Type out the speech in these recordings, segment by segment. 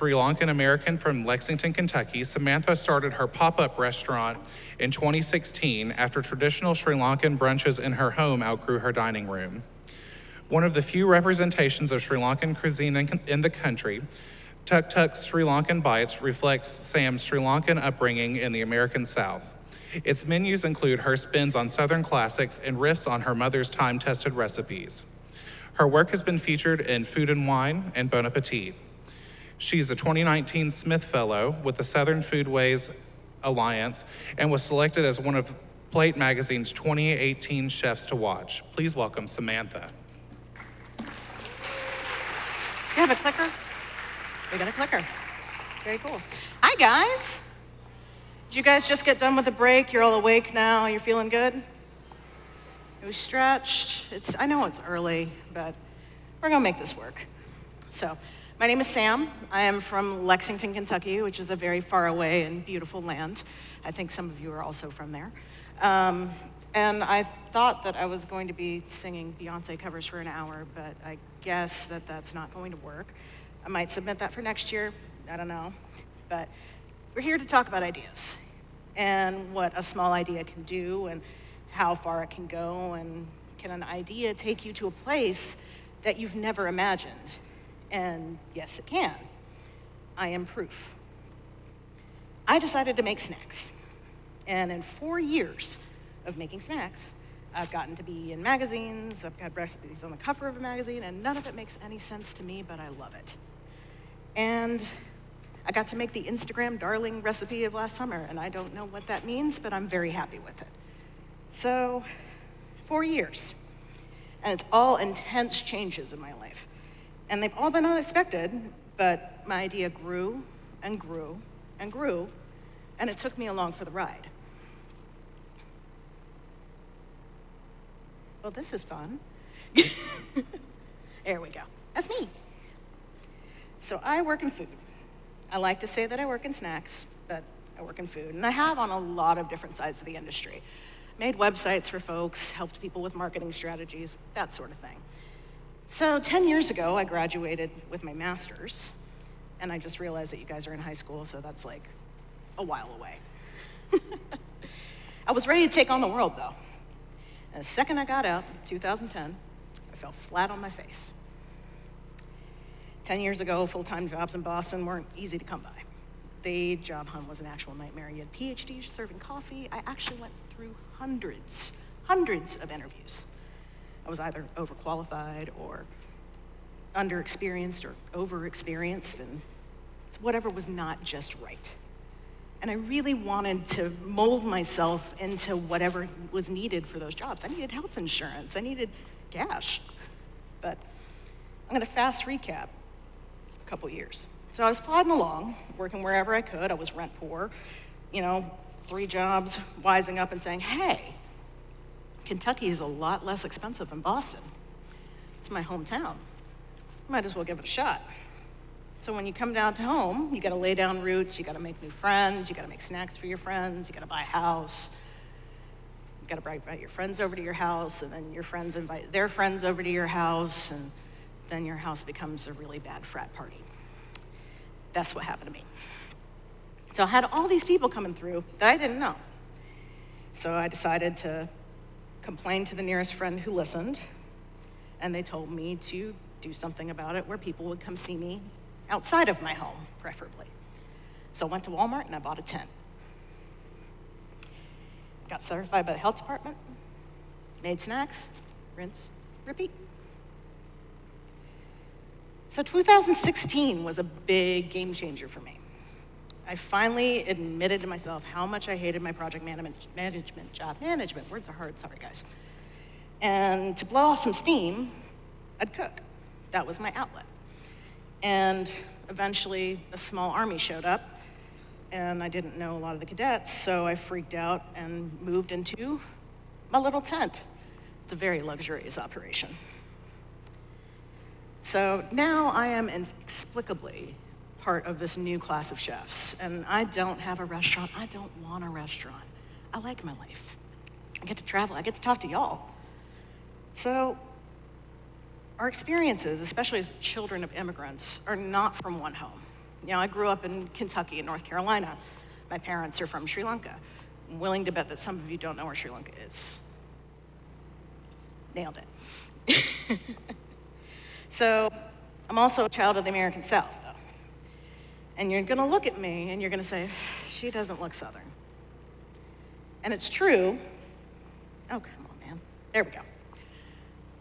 Sri Lankan American from Lexington, Kentucky, Samantha started her pop-up restaurant in 2016 after traditional Sri Lankan brunches in her home outgrew her dining room. One of the few representations of Sri Lankan cuisine in the country, Tuk Tuk Sri Lankan Bites reflects Sam's Sri Lankan upbringing in the American South. Its menus include her spins on Southern classics and riffs on her mother's time-tested recipes. Her work has been featured in Food and Wine and Bon Appetit. She's a 2019 Smith Fellow with the Southern Foodways Alliance and was selected as one of Plate Magazine's 2018 Chefs to Watch. Please welcome Samantha. You have a clicker? We got a clicker. Very cool. Hi, guys. Did you guys just get done with the break? You're all awake now? You're feeling good? It was stretched. I know it's early, but we're gonna make this work. So, my name is Sam. I am from Lexington, Kentucky, which is a very far away and beautiful land. I think some of you are also from there. And I thought that I was going to be singing Beyonce covers for an hour, but I guess that that's not going to work. I might submit that for next year, I don't know. But we're here to talk about ideas and what a small idea can do and how far it can go, and can an idea take you to a place that you've never imagined? And yes, it can. I am proof. I decided to make snacks. And in 4 years of making snacks, I've gotten to be in magazines, I've got recipes on the cover of a magazine, and none of it makes any sense to me, but I love it. And I got to make the Instagram darling recipe of last summer, and I don't know what that means, but I'm very happy with it. So, 4 years. And it's all intense changes in my life. And they've all been unexpected, but my idea grew and grew and grew, and it took me along for the ride. Well, this is fun. There we go. That's me. So I work in food. I like to say that I work in snacks, but I work in food. And I have on a lot of different sides of the industry. Made websites for folks, helped people with marketing strategies, that sort of thing. So 10 years ago, I graduated with my master's, and I just realized that you guys are in high school, so that's like a while away. I was ready to take on the world, though. And the second I got out, 2010, I fell flat on my face. 10 years ago, full-time jobs in Boston weren't easy to come by. The job hunt was an actual nightmare. You had PhDs serving coffee. I actually went through hundreds of interviews. I was either overqualified or underexperienced or overexperienced, and whatever was not just right. And I really wanted to mold myself into whatever was needed for those jobs. I needed health insurance, I needed cash. But I'm gonna fast recap a couple years. So I was plodding along, working wherever I could. I was rent poor, 3 jobs, wising up and saying, hey, Kentucky is a lot less expensive than Boston. It's my hometown. Might as well give it a shot. So when you come down to home, you gotta lay down roots, you gotta make new friends, you gotta make snacks for your friends, you gotta buy a house, you gotta invite your friends over to your house, and then your friends invite their friends over to your house, and then your house becomes a really bad frat party. That's what happened to me. So I had all these people coming through that I didn't know. So I decided to complain to the nearest friend who listened, and they told me to do something about it where people would come see me outside of my home, preferably. So I went to Walmart and I bought a tent. Got certified by the health department, made snacks, rinse, repeat. So 2016 was a big game changer for me. I finally admitted to myself how much I hated my project management job. Management, words are hard, sorry guys. And to blow off some steam, I'd cook. That was my outlet. And eventually a small army showed up, and I didn't know a lot of the cadets, so I freaked out and moved into my little tent. It's a very luxurious operation. So now I am inexplicably part of this new class of chefs, and I don't have a restaurant. I don't want a restaurant. I like my life. I get to travel. I get to talk to y'all. So our experiences, especially as children of immigrants, are not from one home. I grew up in Kentucky and North Carolina. My parents are from Sri Lanka. I'm willing to bet that some of you don't know where Sri Lanka is. Nailed it. So I'm also a child of the American South, though. And you're gonna look at me and you're gonna say, she doesn't look Southern. And it's true. Oh, come on, man. There we go.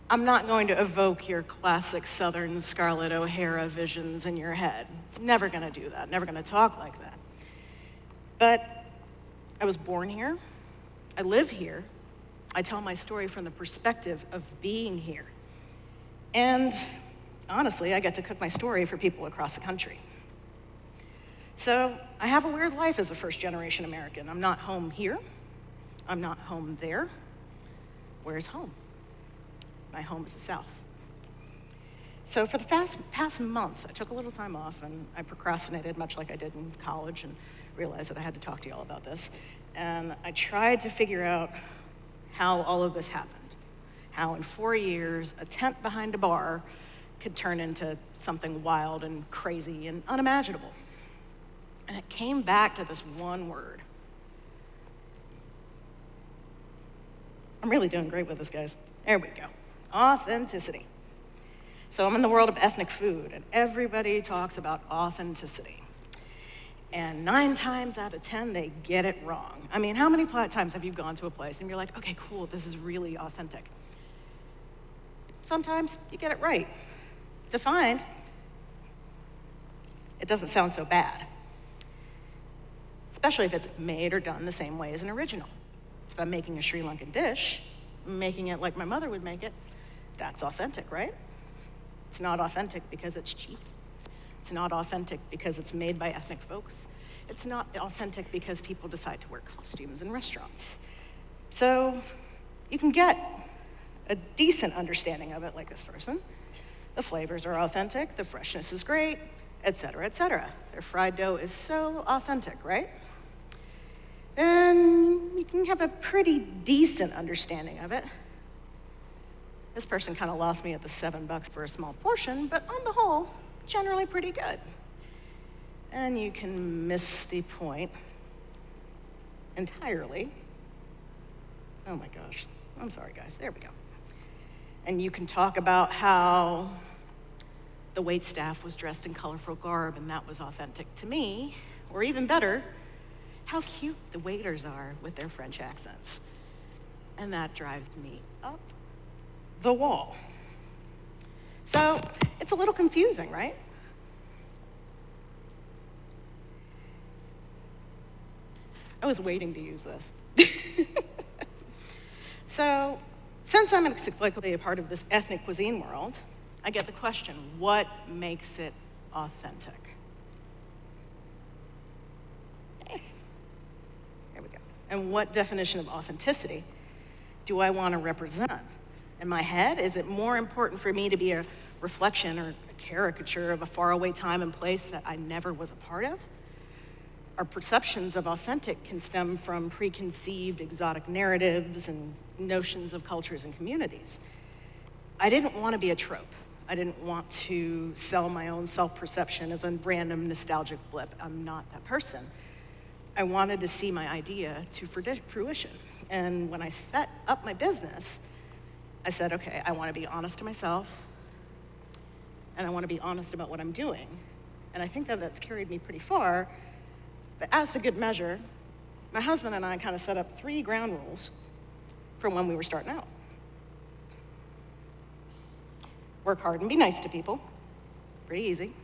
I'm not going to evoke your classic Southern Scarlett O'Hara visions in your head. Never gonna do that, never gonna talk like that. But I was born here, I live here, I tell my story from the perspective of being here. And honestly, I get to cook my story for people across the country. So I have a weird life as a first-generation American. I'm not home here, I'm not home there. Where's home? My home is the South. So for the past month, I took a little time off and I procrastinated much like I did in college and realized that I had to talk to y'all about this. And I tried to figure out how all of this happened. How in 4 years, a tent behind a bar could turn into something wild and crazy and unimaginable. And it came back to this one word. I'm really doing great with this, guys. There we go. Authenticity. So I'm in the world of ethnic food, and everybody talks about authenticity. And 9 times out of 10, they get it wrong. I mean, how many times have you gone to a place and you're like, okay, cool, this is really authentic? Sometimes you get it right. Defined, it doesn't sound so bad. Especially if it's made or done the same way as an original. If I'm making a Sri Lankan dish, making it like my mother would make it, that's authentic, right? It's not authentic because it's cheap. It's not authentic because it's made by ethnic folks. It's not authentic because people decide to wear costumes in restaurants. So you can get a decent understanding of it like this person. The flavors are authentic, the freshness is great, et cetera, et cetera. Their fried dough is so authentic, right? And you can have a pretty decent understanding of it. This person kind of lost me at the $7 for a small portion, but on the whole, generally pretty good. And you can miss the point entirely. Oh my gosh, I'm sorry guys, there we go. And you can talk about how the waitstaff was dressed in colorful garb and that was authentic to me, or even better, how cute the waiters are with their French accents. And that drives me up the wall. So it's a little confusing, right? I was waiting to use this. So since I'm inexplicably a part of this ethnic cuisine world, I get the question, what makes it authentic? There we go. And what definition of authenticity do I want to represent? In my head, is it more important for me to be a reflection or a caricature of a faraway time and place that I never was a part of? Our perceptions of authentic can stem from preconceived exotic narratives and notions of cultures and communities. I didn't want to be a trope. I didn't want to sell my own self-perception as a random nostalgic blip. I'm not that person. I wanted to see my idea to fruition. And when I set up my business, I said, okay, I want to be honest to myself, and I want to be honest about what I'm doing. And I think that that's carried me pretty far, but as a good measure, my husband and I kind of set up 3 ground rules from when we were starting out. Work hard and be nice to people, pretty easy.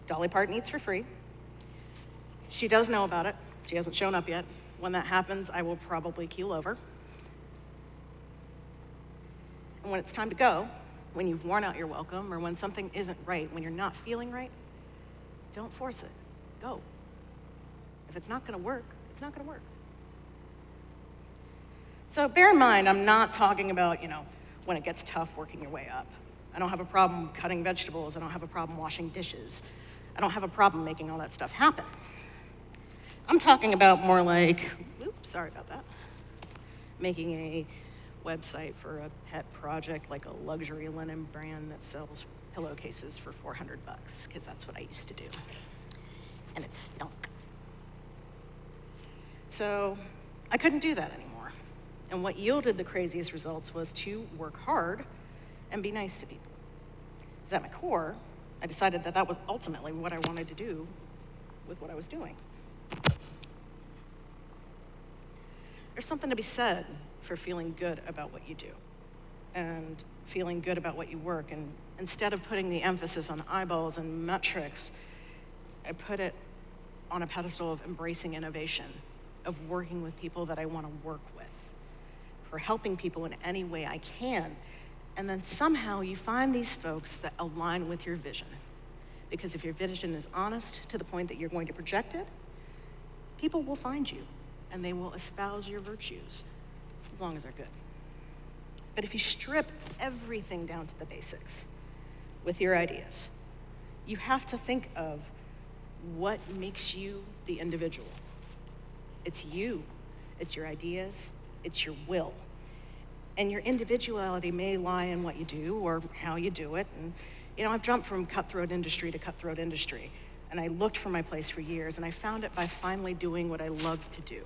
Dolly Parton eats for free. She does know about it, she hasn't shown up yet. When that happens, I will probably keel over. And when it's time to go, when you've worn out your welcome, or when something isn't right, when you're not feeling right, don't force it. Go. If it's not gonna work, it's not gonna work. So bear in mind, I'm not talking about, when it gets tough working your way up. I don't have a problem cutting vegetables. I don't have a problem washing dishes. I don't have a problem making all that stuff happen. I'm talking about more like, oops, sorry about that, making a website for a pet project, like a luxury linen brand that sells pillowcases for $400, because that's what I used to do. And it stunk. So I couldn't do that anymore. And what yielded the craziest results was to work hard and be nice to people. Because at my core, I decided that that was ultimately what I wanted to do with what I was doing. There's something to be said for feeling good about what you do and feeling good about what you work. And instead of putting the emphasis on eyeballs and metrics, I put it on a pedestal of embracing innovation, of working with people that I want to work with, for helping people in any way I can. And then somehow you find these folks that align with your vision. Because if your vision is honest to the point that you're going to project it, people will find you and they will espouse your virtues, as long as they're good. But if you strip everything down to the basics with your ideas, you have to think of what makes you the individual. It's you, it's your ideas, it's your will. And your individuality may lie in what you do or how you do it. And I've jumped from cutthroat industry to cutthroat industry. And I looked for my place for years, and I found it by finally doing what I love to do.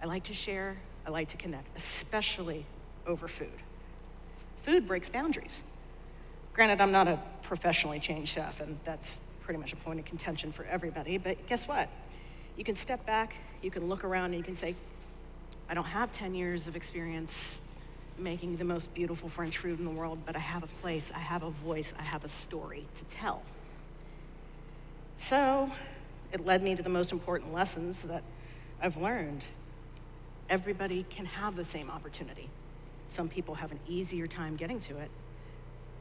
I like to share, I like to connect, especially over food. Food breaks boundaries. Granted, I'm not a professionally trained chef, and that's pretty much a point of contention for everybody, but guess what? You can step back, you can look around, and you can say, I don't have 10 years of experience making the most beautiful French food in the world, but I have a place, I have a voice, I have a story to tell. So it led me to the most important lessons that I've learned. Everybody can have the same opportunity. Some people have an easier time getting to it,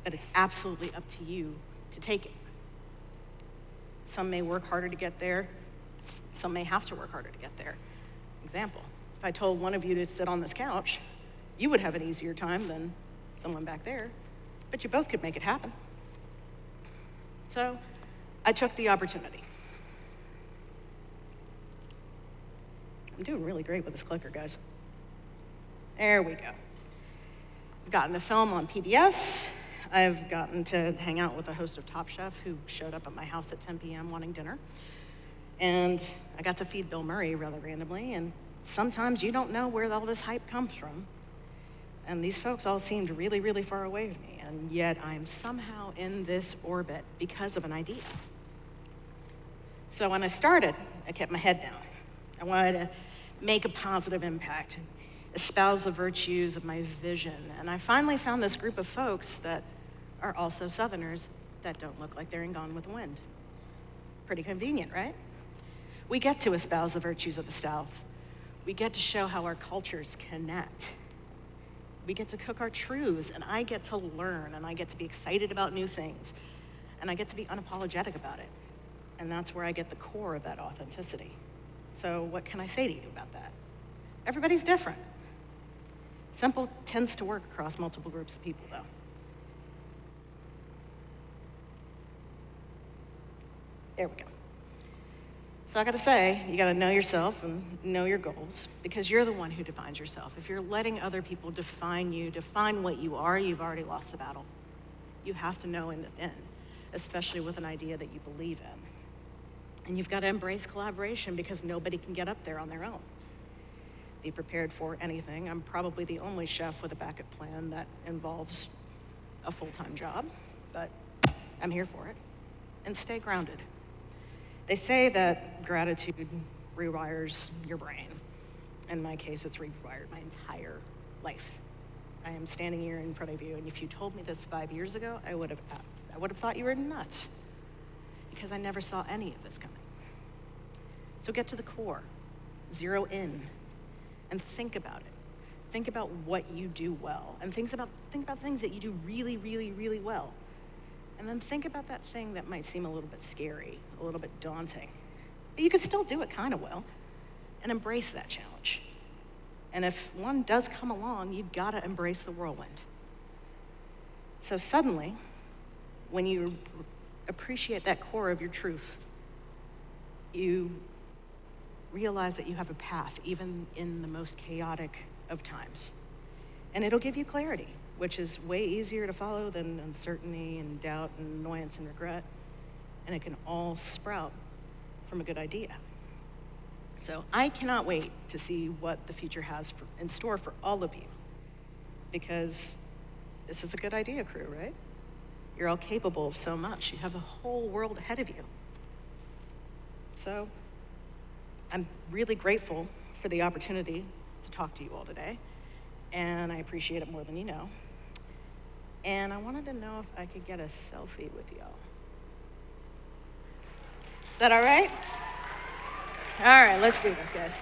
but it's absolutely up to you to take it. Some may work harder to get there. Some may have to work harder to get there. Example, if I told one of you to sit on this couch, you would have an easier time than someone back there, but you both could make it happen. So I took the opportunity. I'm doing really great with this clicker, guys. There we go. I've gotten to film on PBS. I've gotten to hang out with a host of Top Chef who showed up at my house at 10 p.m. wanting dinner. And I got to feed Bill Murray rather randomly, and sometimes you don't know where all this hype comes from. And these folks all seemed really, really far away from me, and yet I'm somehow in this orbit because of an idea. So when I started, I kept my head down. I wanted to make a positive impact, espouse the virtues of my vision. And I finally found this group of folks that are also Southerners that don't look like they're in Gone with the Wind. Pretty convenient, right? We get to espouse the virtues of the South. We get to show how our cultures connect. We get to cook our truths, and I get to learn, and I get to be excited about new things, and I get to be unapologetic about it. And that's where I get the core of that authenticity. So what can I say to you about that? Everybody's different. Simple tends to work across multiple groups of people, though. There we go. So I gotta say, you gotta know yourself and know your goals, because you're the one who defines yourself. If you're letting other people define you, define what you are, you've already lost the battle. You have to know in the end, especially with an idea that you believe in. And you've got to embrace collaboration, because nobody can get up there on their own. Be prepared for anything. I'm probably the only chef with a backup plan that involves a full-time job, but I'm here for it. And stay grounded. They say that gratitude rewires your brain. In my case, it's rewired my entire life. I am standing here in front of you, and if you told me this 5 years ago, I would have thought you were nuts, because I never saw any of this coming. So get to the core, zero in, and think about it. Think about what you do well, and think about things that you do really, really, really well. And then think about that thing that might seem a little bit scary, a little bit daunting, but you can still do it kind of well, and embrace that challenge. And if one does come along, you've got to embrace the whirlwind. So suddenly, when you appreciate that core of your truth, you realize that you have a path, even in the most chaotic of times. And it'll give you clarity, which is way easier to follow than uncertainty and doubt and annoyance and regret. And it can all sprout from a good idea. So I cannot wait to see what the future has in store for all of you, because this is a good idea crew, right? You're all capable of so much. You have a whole world ahead of you. So I'm really grateful for the opportunity to talk to you all today, and I appreciate it more than you know. And I wanted to know if I could get a selfie with y'all. Is that all right? All right, let's do this, guys.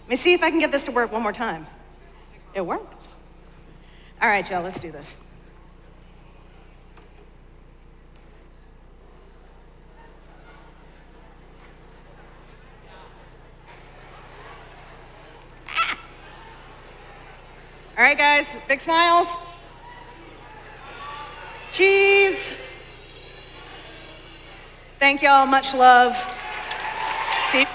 Let me see if I can get this to work one more time. It works. All right, y'all, let's do this. Ah! All right, guys, big smiles. Cheese. Thank y'all, much love. See